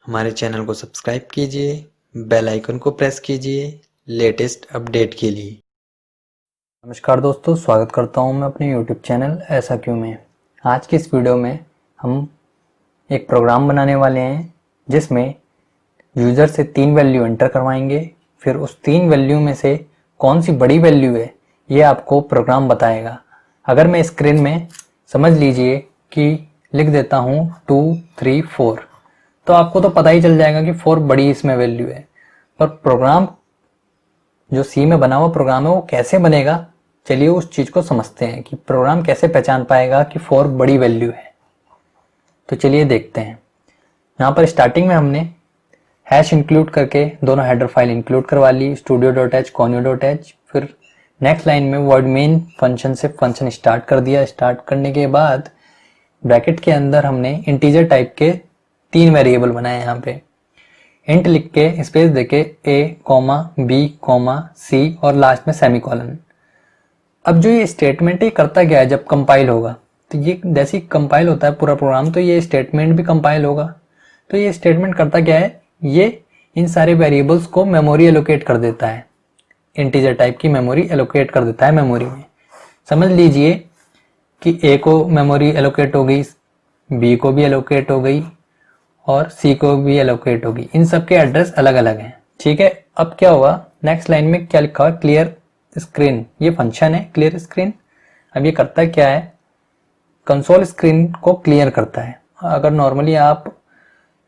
हमारे चैनल को सब्सक्राइब कीजिए, बेल आइकन को प्रेस कीजिए लेटेस्ट अपडेट के लिए। नमस्कार दोस्तों, स्वागत करता हूं मैं अपने YouTube चैनल ऐसा क्यों में। आज की इस वीडियो में हम एक प्रोग्राम बनाने वाले हैं जिसमें यूज़र से 3 वैल्यू एंटर करवाएंगे। फिर उस 3 वैल्यू में से कौन सी बड़ी वैल्यू है ये आपको प्रोग्राम बताएगा। अगर मैं स्क्रीन में समझ लीजिए कि लिख देता हूं 2 3 4, तो आपको तो पता ही चल जाएगा कि 4 बड़ी इसमें वैल्यू है। पर प्रोग्राम जो सी में बना हुआ प्रोग्राम है वो कैसे बनेगा, चलिए उस चीज को समझते हैं कि प्रोग्राम कैसे पहचान पाएगा कि 4 बड़ी वैल्यू है। तो चलिए देखते हैं। यहाँ पर स्टार्टिंग में हमने हैश इंक्लूड करके दोनों हेडर फाइल इंक्लूड करवा ली, studio.h conio.h। फिर नेक्स्ट लाइन में वर्ड मेन फंक्शन से फंक्शन स्टार्ट कर दिया। स्टार्ट करने के बाद ब्रैकेट के अंदर हमने इंटीजर टाइप के 3 वेरिएबल बनाए। यहाँ पे इंट लिख के स्पेस देके a, b, c और लास्ट में सेमीकोलन। अब जो ये स्टेटमेंट ये करता क्या है, जब कंपाइल होगा तो ये जैसे ही कंपाइल होता है पूरा प्रोग्राम तो ये स्टेटमेंट भी कंपाइल होगा। तो ये स्टेटमेंट करता क्या है, ये इन सारे वेरिएबल्स को मेमोरी एलोकेट कर देता है, इंटीजर टाइप की मेमोरी एलोकेट कर देता है मेमोरी में। समझ लीजिए कि a को मेमोरी एलोकेट हो गई, b को भी एलोकेट हो गई और c को भी एलोकेट होगी। इन सब के एड्रेस अलग अलग हैं, ठीक है। अब क्या हुआ, नेक्स्ट लाइन में क्या लिखा हुआ, क्लियर स्क्रीन। ये फंक्शन है क्लियर स्क्रीन। अब ये करता क्या है, कंसोल स्क्रीन को क्लियर करता है। अगर नॉर्मली आप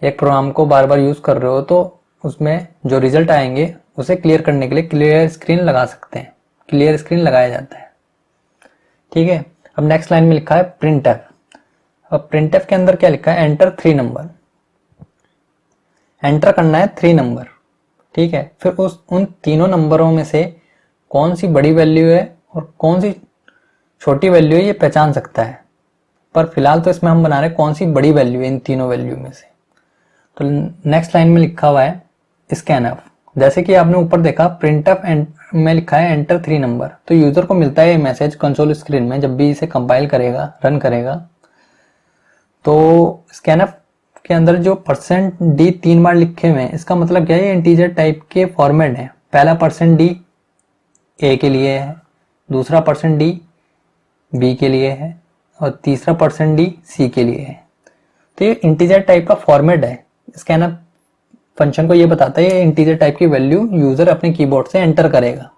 एक प्रोग्राम को बार बार यूज कर रहे हो तो उसमें जो रिजल्ट आएंगे उसे क्लियर करने के लिए क्लियर स्क्रीन लगा सकते हैं, क्लियर स्क्रीन लगाया जाता है, ठीक है। अब नेक्स्ट लाइन में लिखा है प्रिंट एफ। अब प्रिंट एफ के अंदर क्या लिखा है, एंटर 3 नंबर। एंटर करना है 3 नंबर, ठीक है। फिर उन तीनों नंबरों में से कौन सी बड़ी वैल्यू है और कौन सी छोटी वैल्यू है ये पहचान सकता है। पर फिलहाल तो इसमें हम बना रहे हैं कौन सी बड़ी वैल्यू है इन तीनों वैल्यू में से। तो नेक्स्ट लाइन में लिखा हुआ है स्कैन एफ। जैसे कि आपने ऊपर देखा प्रिंट एफ में लिखा है एंटर 3 नंबर, तो यूजर को मिलता है ये मैसेज कंसोल स्क्रीन में जब भी इसे कंपाइल करेगा, रन करेगा। तो स्कैन एफ के अंदर जो %d 3 बार लिखे हुए हैं, इसका मतलब क्या है, ये इंटीजर टाइप के फॉर्मेट है। पहला %d a के लिए है, दूसरा %d b के लिए है और तीसरा %d c के लिए है। तो ये इंटीजर टाइप का फॉर्मेट है। स्कैनअप फंक्शन को ये बताता है ये इंटीजर टाइप की वैल्यू यूजर अपने कीबोर्ड से एंटर करेगा।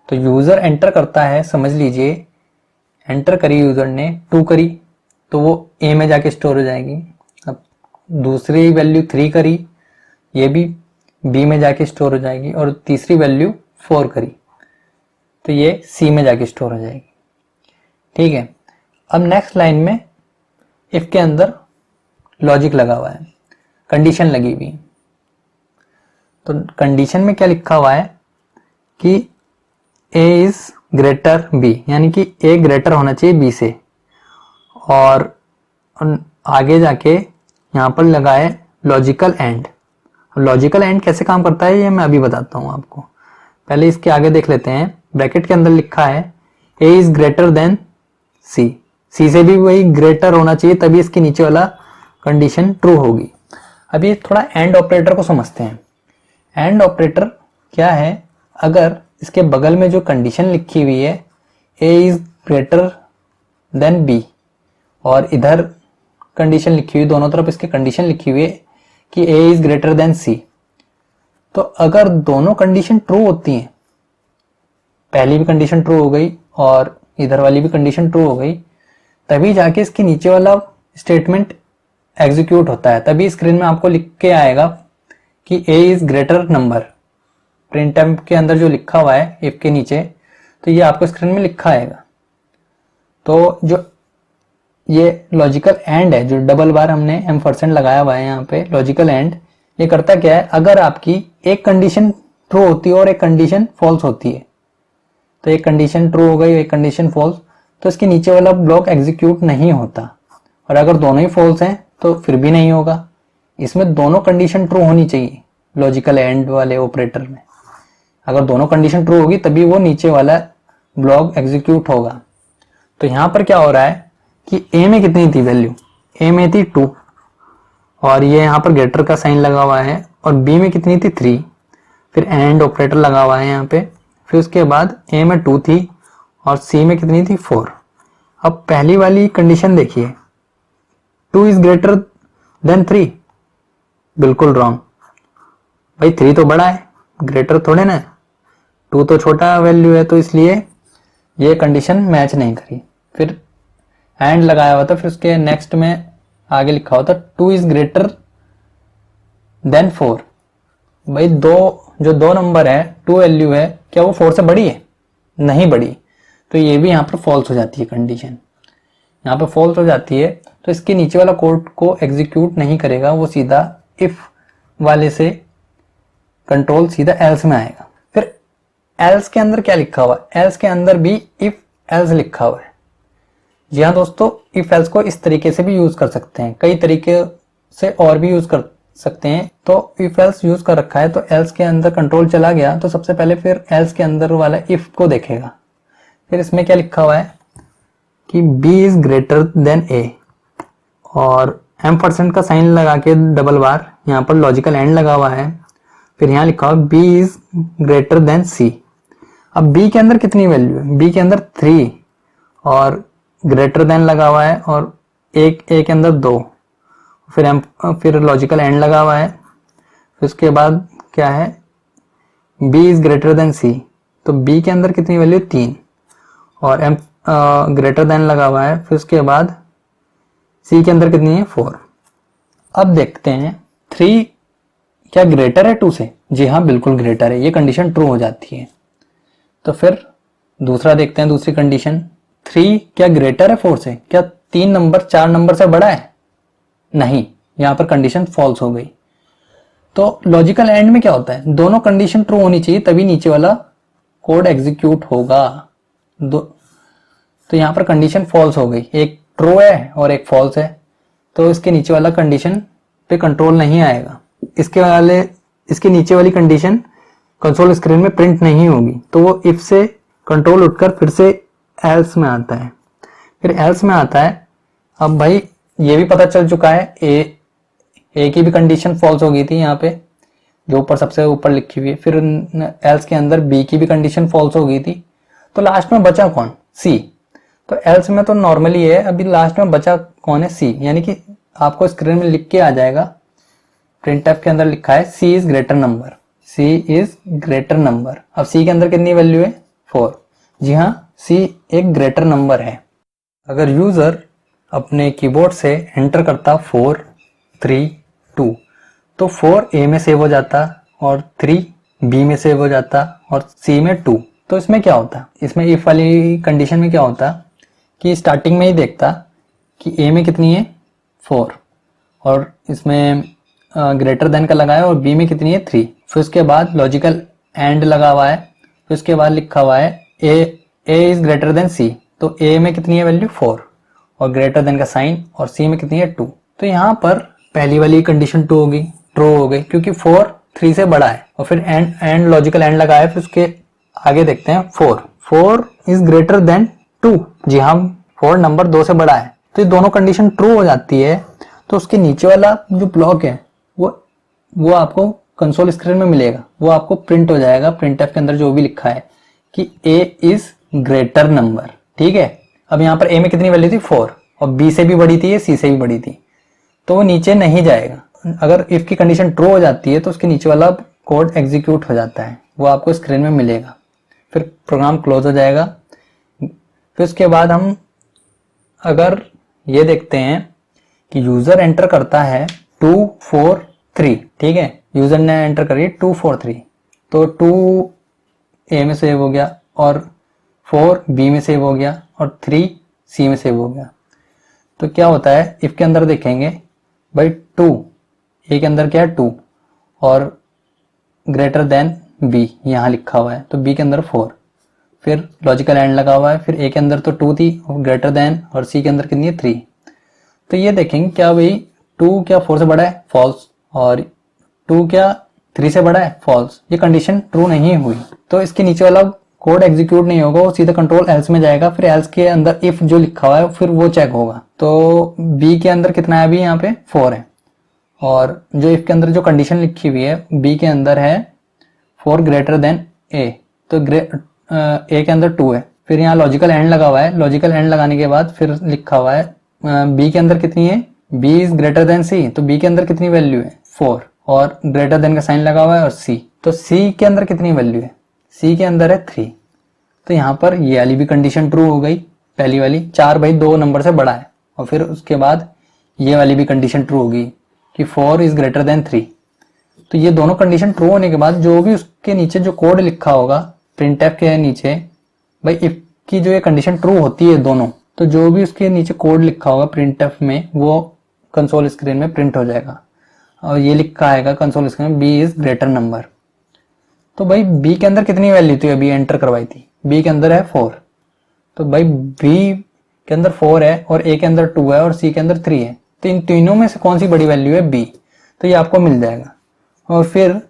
तो यूजर एंटर करता है, समझ लीजिए एंटर करी यूजर ने 2 करी तो वो a में जाके स्टोर हो जाएगी। अब दूसरी वैल्यू 3 करी, ये भी b में जाके स्टोर हो जाएगी। और तीसरी वैल्यू 4 करी तो ये C में जाके स्टोर हो जाएगी, ठीक है। अब नेक्स्ट लाइन में इफ के अंदर लॉजिक लगा हुआ है, कंडीशन लगी हुई। तो कंडीशन में क्या लिखा हुआ है कि A इज ग्रेटर B, यानी कि A ग्रेटर होना चाहिए B से। और आगे जाके यहाँ पर लगा है लॉजिकल एंड। लॉजिकल एंड कैसे काम करता है ये मैं अभी बताता हूँ आपको। पहले इसके आगे देख लेते हैं। ब्रैकेट के अंदर लिखा है a is greater than c, c से भी वही ग्रेटर होना चाहिए तभी इसके नीचे वाला कंडीशन ट्रू होगी। अब ये थोड़ा एंड ऑपरेटर को समझते हैं। एंड ऑपरेटर क्या है, अगर इसके बगल में जो कंडीशन लिखी हुई है a is greater than b और इधर कंडीशन लिखी हुई, दोनों तरफ इसके कंडीशन लिखी हुई है कि a is greater than c, तो अगर दोनों कंडीशन ट्रू होती हैं, पहली भी कंडीशन ट्रू हो गई और इधर वाली भी कंडीशन ट्रू हो गई, तभी जाके इसके नीचे वाला स्टेटमेंट एग्जीक्यूट होता है। तभी स्क्रीन में आपको लिख के आएगा कि a is greater number. Print के अंदर जो लिखा हुआ है इफ के नीचे, तो ये आपको स्क्रीन में लिखा आएगा। तो जो ये लॉजिकल एंड है, जो डबल बार हमने एम्परसेंड लगाया हुआ है यहाँ पे, लॉजिकल एंड ये करता क्या है, अगर आपकी एक कंडीशन ट्रू होती है और एक कंडीशन फॉल्स होती है, तो एक कंडीशन ट्रू हो गई, एक कंडीशन फॉल्स, तो इसके नीचे वाला ब्लॉक एग्जीक्यूट नहीं होता। और अगर दोनों ही फॉल्स हैं तो फिर भी नहीं होगा। इसमें दोनों कंडीशन ट्रू होनी चाहिए लॉजिकल एंड वाले ऑपरेटर में। अगर दोनों कंडीशन ट्रू होगी तभी वो नीचे वाला ब्लॉक एग्जीक्यूट होगा। तो यहां पर क्या हो रहा है कि a में कितनी थी वैल्यू, a में थी 2 और ये यहाँ पर ग्रेटर का साइन लगा हुआ है और बी में कितनी थी 3, फिर एंड ऑपरेटर लगा हुआ है यहाँ पे, फिर उसके बाद ए में 2 थी और सी में कितनी थी 4। अब पहली वाली कंडीशन देखिए, 2 इज ग्रेटर देन 3, बिल्कुल रॉन्ग भाई, 3 तो बड़ा है, ग्रेटर थोड़े ना, 2 तो छोटा वैल्यू है, तो इसलिए ये कंडीशन मैच नहीं करी। फिर एंड लगाया हुआ था, फिर उसके नेक्स्ट में आगे लिखा हुआ था 2 इज ग्रेटर देन 4। भाई जो दो नंबर है, 2 वैल्यू है, क्या वो 4 से बड़ी है? नहीं बड़ी, तो ये भी यहाँ पर फॉल्स हो जाती है कंडीशन, यहाँ पर फॉल्स हो जाती है। तो इसके नीचे वाला कोड को एग्जीक्यूट नहीं करेगा, वो सीधा इफ वाले से कंट्रोल सीधा एल्स में आएगा। फिर एल्स के अंदर क्या लिखा हुआ है? एल्स के अंदर भी इफ एल्स लिखा हुआ है। जी हाँ दोस्तों, इफ एल्स को इस तरीके से भी यूज कर सकते हैं, कई तरीके से और भी यूज कर सकते हैं। तो इफ एल्स यूज कर रखा है, तो एल्स के अंदर कंट्रोल चला गया, तो सबसे पहले फिर एल्स के अंदर वाला इफ को देखेगा। फिर इसमें क्या लिखा हुआ है कि b is greater than a, और M% का साइन लगा के डबल बार यहाँ पर लॉजिकल एंड लगा हुआ है। फिर यहाँ लिखा हुआ b is greater than c। अब b के अंदर कितनी वैल्यू है? b के अंदर 3 और ग्रेटर देन लगा हुआ है, और a के अंदर 2, फिर लॉजिकल एंड लगा हुआ है। फिर उसके बाद क्या है? b is greater than c, तो b के अंदर कितनी वैल्यू? 3 और m ग्रेटर देन लगा हुआ है। फिर उसके बाद c के अंदर कितनी है? 4। अब देखते हैं 3 क्या ग्रेटर है 2 से? जी हाँ, बिल्कुल ग्रेटर है, ये कंडीशन ट्रू हो जाती है। तो फिर दूसरा देखते हैं, दूसरी कंडीशन, 3 क्या ग्रेटर है 4 से? क्या 3 नंबर 4 नंबर से बड़ा है? नहीं, यहाँ पर कंडीशन फॉल्स हो गई। तो लॉजिकल एंड में क्या होता है? दोनों कंडीशन ट्रू होनी चाहिए, तभी नीचे वाला कोड एग्जीक्यूट होगा। तो यहाँ पर कंडीशन फॉल्स हो गई, एक ट्रू है और एक फॉल्स है, तो इसके नीचे वाला कंडीशन पे कंट्रोल नहीं आएगा। इसके नीचे वाली कंडीशन कंसोल स्क्रीन में प्रिंट नहीं होगी, तो वो इफ से कंट्रोल उठकर फिर से एल्स में आता है। फिर एल्स में आता है। अब भाई ये भी पता चल चुका है, ए की भी कंडीशन फॉल्स हो गई थी यहाँ पे, जो ऊपर सबसे ऊपर लिखी हुई है। फिर एल्स के अंदर बी की भी कंडीशन फॉल्स हो गई थी, तो लास्ट में बचा कौन? सी। तो एल्स में तो नॉर्मली है, अभी लास्ट में बचा कौन है? सी। यानी कि आपको स्क्रीन में लिख के आ जाएगा, प्रिंटफ के अंदर लिखा है C is greater number, C is greater number. अब सी के अंदर कितनी वैल्यू है? 4। जी हाँ, सी एक ग्रेटर नंबर है। अगर यूजर अपने कीबोर्ड से एंटर करता 4 3 2, तो 4 ए में सेव हो जाता और 3 बी में सेव हो जाता और सी में 2। तो इसमें क्या होता? इसमें इफ वाली कंडीशन में क्या होता कि स्टार्टिंग में ही देखता कि ए में कितनी है? 4, और इसमें ग्रेटर देन का लगाया और बी में कितनी है? 3। फिर उसके बाद लॉजिकल एंड लगा हुआ है, फिर उसके बाद लिखा हुआ है ए इज ग्रेटर देन सी, तो ए में कितनी है वैल्यू? 4 और ग्रेटर देन का साइन, और सी में कितनी है? 2। तो यहाँ पर पहली वाली कंडीशन ट्रू हो गई क्योंकि 4 3 से बड़ा है। और फिर एंड लॉजिकल एंड लगाया, फिर उसके आगे देखते हैं 4 इज ग्रेटर देन 2। जी हाँ, 4 नंबर 2 से बड़ा है, तो ये दोनों कंडीशन ट्रू हो जाती है। तो उसके नीचे वाला जो ब्लॉक है वो आपको कंसोल स्क्रीन में मिलेगा, वो आपको प्रिंट हो जाएगा प्रिंटफ के अंदर जो भी लिखा है कि ए इज ग्रेटर नंबर। ठीक है, अब यहाँ पर ए में कितनी वैल्यू थी? 4, और बी से भी बड़ी थी, सी से भी बड़ी थी, तो वो नीचे नहीं जाएगा। अगर इफ की कंडीशन ट्रू हो जाती है तो उसके नीचे वाला कोड एग्जीक्यूट हो जाता है, वो आपको स्क्रीन में मिलेगा, फिर प्रोग्राम क्लोज हो जाएगा। फिर उसके बाद हम अगर ये देखते हैं कि यूजर एंटर करता है 2 4 3, ठीक है, यूजर ने एंटर करी 2 4 3, तो 2 ए में सेव हो गया और 4 बी में सेव हो गया और 3 सी में सेव हो गया। तो क्या होता है इफ के अंदर देखेंगे भाई 2 ए के अंदर क्या है? 2 और ग्रेटर देन बी यहाँ लिखा हुआ है, तो बी के अंदर 4, फिर लॉजिकल एंड लगा हुआ है, फिर ए के अंदर तो 2 थी और ग्रेटर देन, और सी के अंदर कितनी है? 3। तो ये देखेंगे क्या भाई 2 क्या 4 से बड़ा है? फॉल्स। और 2 क्या 3 से बड़ा है? फॉल्स। ये कंडीशन ट्रू नहीं हुई, तो इसके नीचे वाला कोड एग्जीक्यूट नहीं होगा, वो सीधा कंट्रोल एल्स में जाएगा। फिर एल्स के अंदर इफ जो लिखा हुआ है फिर वो चेक होगा। तो बी के अंदर कितना है? अभी यहाँ पे 4 है और जो इफ के अंदर जो कंडीशन लिखी हुई है बी के अंदर है 4 ग्रेटर देन ए, तो ए के अंदर 2 है। फिर यहाँ लॉजिकल एंड लगा हुआ है, लॉजिकल एंड लगाने के बाद फिर लिखा हुआ है बी के अंदर कितनी है, बी इज ग्रेटर देन सी, तो बी के अंदर कितनी वैल्यू है 4 और ग्रेटर देन का साइन लगा हुआ है और सी, तो सी के अंदर कितनी वैल्यू है, सी के अंदर है 3। तो यहाँ पर ये वाली भी कंडीशन ट्रू हो गई, पहली वाली 4 भाई 2 नंबर से बड़ा है, और फिर उसके बाद ये वाली भी कंडीशन ट्रू होगी कि 4 इज ग्रेटर देन 3। तो ये दोनों कंडीशन ट्रू होने के बाद जो भी उसके नीचे जो कोड लिखा होगा प्रिंटफ के नीचे, भाई इफ की जो ये कंडीशन ट्रू होती है दोनों, तो जो भी उसके नीचे कोड लिखा होगा प्रिंटफ में वो कंसोल स्क्रीन में प्रिंट हो जाएगा, और ये लिखा आएगा कंसोल स्क्रीन में बी इज ग्रेटर नंबर। तो भाई बी के अंदर कितनी वैल्यू थी, अभी एंटर करवाई थी, बी के अंदर है 4, तो भाई बी के अंदर 4 है और ए के अंदर 2 है और सी के अंदर 3 है, तो इन तीनों में से कौन सी बड़ी वैल्यू है, बी, तो ये आपको मिल जाएगा। और फिर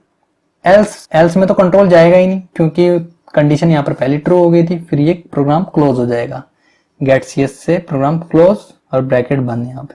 एल्स में तो कंट्रोल जाएगा ही नहीं क्योंकि कंडीशन यहाँ पर पहले ट्रू हो गई थी, फिर ये प्रोग्राम क्लोज हो जाएगा, गेट cs से प्रोग्राम क्लोज और ब्रैकेट बंद यहाँ पे।